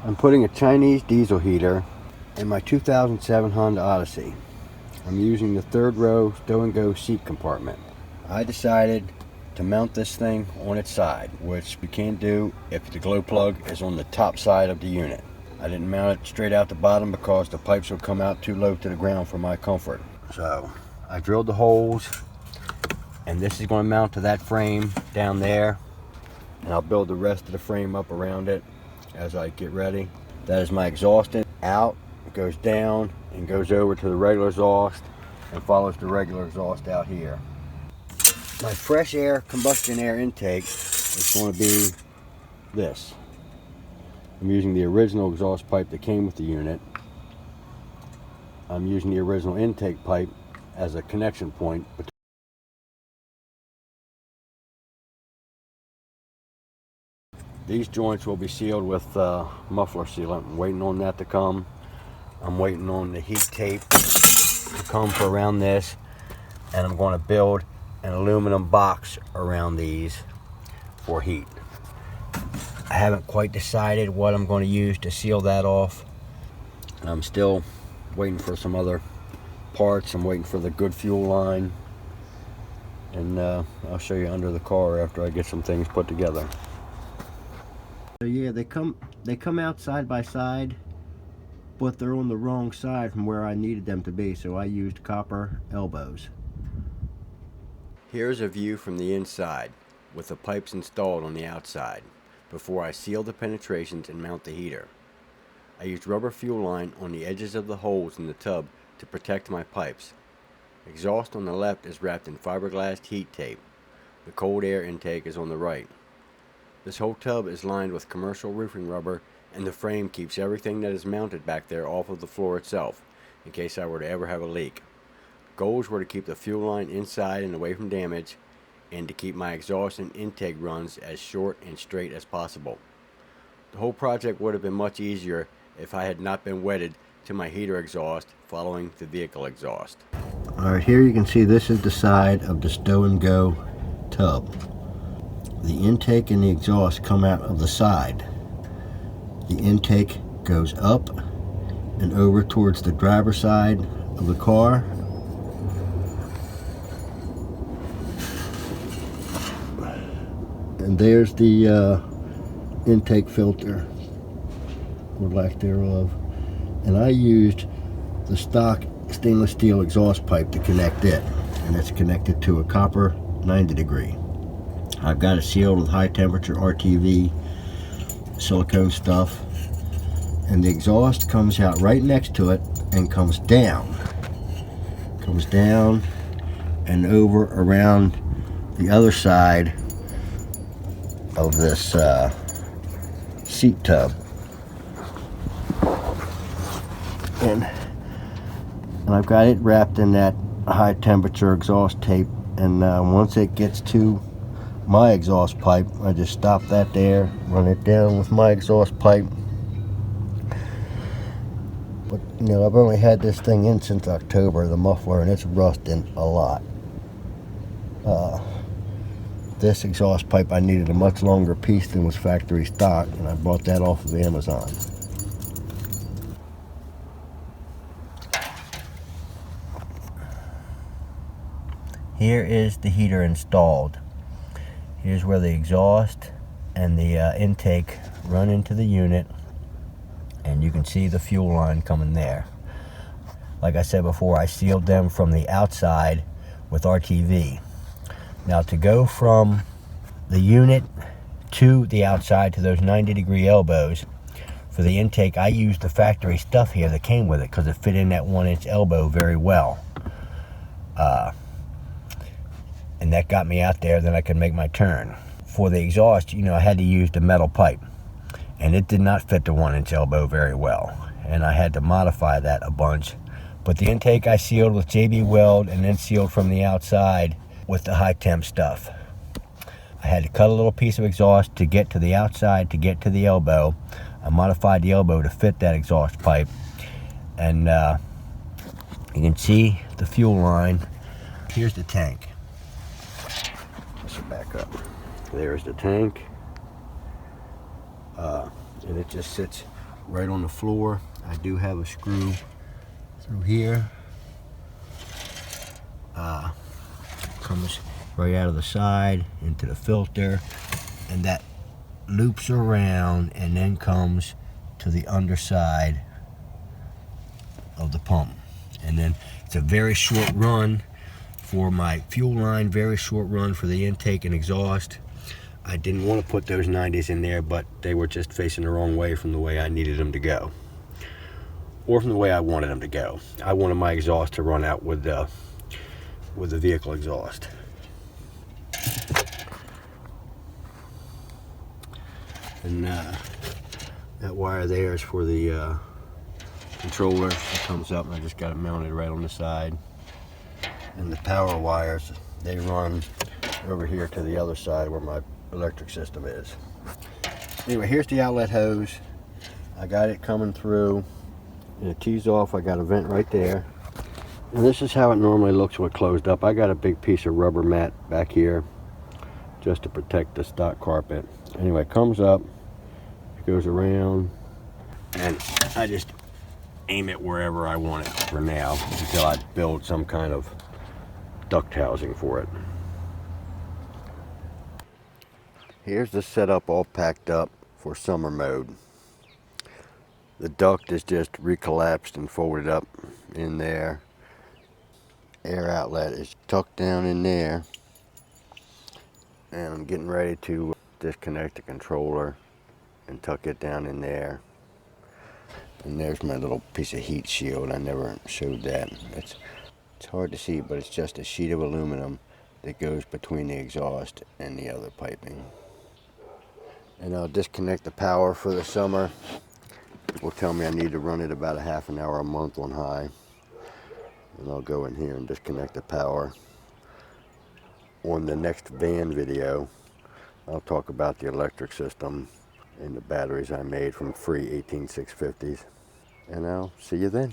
I'm putting a Chinese diesel heater in my 2007 Honda Odyssey. I'm using the third row stow and go seat compartment. I decided to mount this thing on its side, which we can't do if the glow plug is on the top side of the unit. I didn't mount it straight out the bottom because the pipes would come out too low to the ground for my comfort. So I drilled the holes, and this is going to mount to that frame down there, and I'll build the rest of the frame up around it as I get ready. That is my exhaust out, goes down and goes over to the regular exhaust and follows the regular exhaust out here. My fresh air combustion air intake is going to be this. I'm using the original exhaust pipe that came with the unit. I'm using the original intake pipe as a connection point. These joints will be sealed with muffler sealant. I'm waiting on that to come. I'm waiting on the heat tape to come for around this, and I'm going to build an aluminum box around these for heat. I haven't quite decided what I'm going to use to seal that off. I'm still waiting for some other parts. I'm waiting for the good fuel line, and I'll show you under the car after I get some things put together. So yeah, they come out side by side, but they're on the wrong side from where I needed them to be, so I used copper elbows. Here's a view from the inside with the pipes installed on the outside before I seal the penetrations and mount the heater. I used rubber fuel line on the edges of the holes in the tub to protect my pipes. Exhaust on the left is wrapped in fiberglass heat tape. The cold air intake is on the right. This whole tub is lined with commercial roofing rubber, and the frame keeps everything that is mounted back there off of the floor itself, in case I were to ever have a leak. Goals were to keep the fuel line inside and away from damage, and to keep my exhaust and intake runs as short and straight as possible. The whole project would have been much easier if I had not been wedded to my heater exhaust following the vehicle exhaust. Alright, here you can see this is the side of the stow and go tub. The intake and the exhaust come out of the side. The intake goes up and over towards the driver's side of the car. And there's the intake filter, or lack thereof. And I used the stock stainless steel exhaust pipe to connect it. And it's connected to a copper 90 degree. I've got it sealed with high temperature RTV silicone stuff, and the exhaust comes out right next to it and comes down and over around the other side of this seat tub, and I've got it wrapped in that high temperature exhaust tape, and once it gets to my exhaust pipe, I just stop that there, run it down with my exhaust pipe. But you know, I've only had this thing in since October, the muffler, and it's rusting a lot. This exhaust pipe, I needed a much longer piece than was factory stock, and I bought that off of Amazon. Here is the heater installed. Here's where the exhaust and the intake run into the unit, and you can see the fuel line coming there. Like I said before, I sealed them from the outside with RTV. Now, to go from the unit to the outside to those 90 degree elbows, for the intake I used the factory stuff here that came with it because it fit in that 1-inch elbow very well. And that got me out there, then I could make my turn. For the exhaust, you know, I had to use the metal pipe, and it did not fit the 1-inch elbow very well, and I had to modify that a bunch. But the intake I sealed with JB Weld, and then sealed from the outside with the high temp stuff. I had to cut a little piece of exhaust to get to the outside, to get to the elbow. I modified the elbow to fit that exhaust pipe, and you can see the fuel line. Here's the tank. Back up. There's the tank, and it just sits right on the floor. I do have a screw through here. Comes right out of the side into the filter, and that loops around and then comes to the underside of the pump. And then it's a very short run for my fuel line, very short run for the intake and exhaust. I didn't want to put those 90s in there, but they were just facing the wrong way from the way I needed them to go, or from the way I wanted them to go. I wanted my exhaust to run out with the vehicle exhaust. And that wire there is for the controller. It comes up, and I just got it mounted right on the side. And the power wires, they run over here to the other side where my electric system is. Anyway, here's the outlet hose. I got it coming through, and it tees off. I got a vent right there. And this is how it normally looks when closed up. I got a big piece of rubber mat back here just to protect the stock carpet. Anyway, it comes up, it goes around, and I just aim it wherever I want it for now until I build some kind of duct housing for it. Here's the setup all packed up for summer mode. The duct is just recollapsed and folded up in there. Air outlet is tucked down in there, and I'm getting ready to disconnect the controller and tuck it down in there. And there's my little piece of heat shield. I never showed that. It's hard to see, but it's just a sheet of aluminum that goes between the exhaust and the other piping. And I'll disconnect the power for the summer. It will tell me I need to run it about a half an hour a month on high. And I'll go in here and disconnect the power. On the next van video, I'll talk about the electric system and the batteries I made from free 18650s. And I'll see you then.